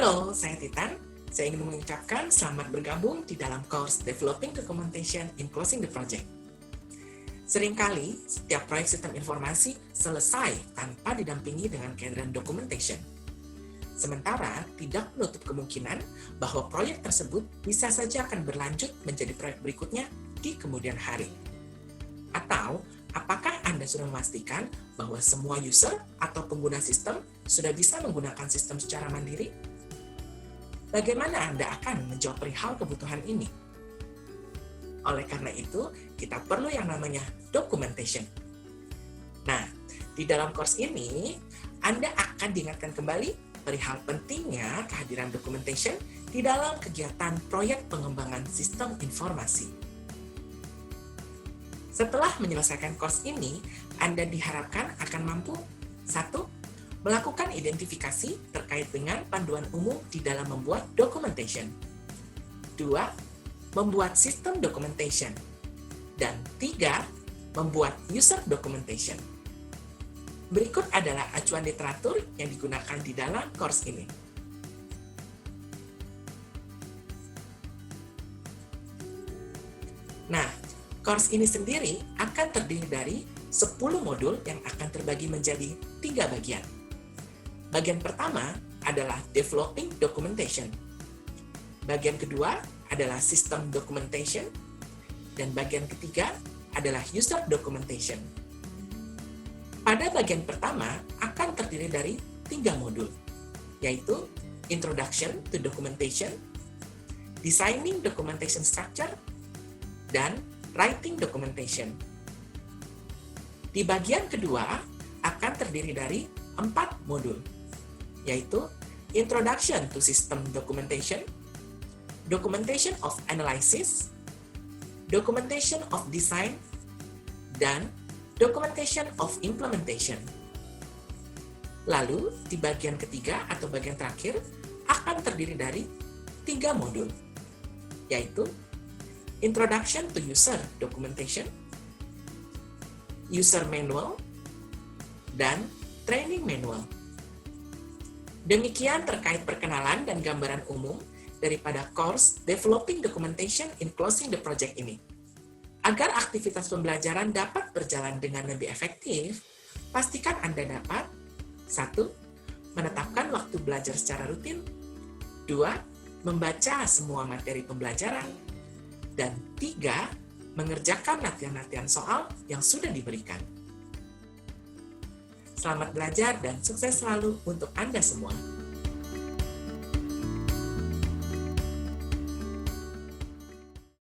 Halo, saya Titan. Saya ingin mengucapkan selamat bergabung di dalam course Developing Documentation in Closing the Project. Seringkali, setiap proyek sistem informasi selesai tanpa didampingi dengan kehadiran documentation. Sementara, tidak menutup kemungkinan bahwa proyek tersebut bisa saja akan berlanjut menjadi proyek berikutnya di kemudian hari. Atau, apakah Anda sudah memastikan bahwa semua user atau pengguna sistem sudah bisa menggunakan sistem secara mandiri? Bagaimana Anda akan menjawab perihal kebutuhan ini? Oleh karena itu, kita perlu yang namanya documentation. Nah, di dalam course ini, Anda akan diingatkan kembali perihal pentingnya kehadiran documentation di dalam kegiatan proyek pengembangan sistem informasi. Setelah menyelesaikan course ini, Anda diharapkan akan mampu 1. Melakukan identifikasi terkait dengan panduan umum di dalam membuat documentation. 2. Membuat sistem documentation. Dan 3. Membuat user documentation. Berikut adalah acuan literatur yang digunakan di dalam course ini. Nah, course ini sendiri akan terdiri dari 10 modul yang akan terbagi menjadi 3 bagian. Bagian pertama adalah Developing Documentation. Bagian kedua adalah System Documentation. Dan bagian ketiga adalah User Documentation. Pada bagian pertama akan terdiri dari 3 modul, yaitu Introduction to Documentation, Designing Documentation Structure, dan Writing Documentation. Di bagian kedua akan terdiri dari 4 modul, yaitu Introduction to System Documentation, Documentation of Analysis, Documentation of Design, dan Documentation of Implementation. Lalu, di bagian ketiga atau bagian terakhir akan terdiri dari 3 modul, yaitu Introduction to User Documentation, User Manual, dan Training Manual. Demikian terkait perkenalan dan gambaran umum daripada course Developing Documentation in Closing the Project ini. Agar aktivitas pembelajaran dapat berjalan dengan lebih efektif, pastikan Anda dapat 1. Menetapkan waktu belajar secara rutin, 2. Membaca semua materi pembelajaran, dan 3. Mengerjakan latihan-latihan soal yang sudah diberikan. Selamat belajar dan sukses selalu untuk Anda semua.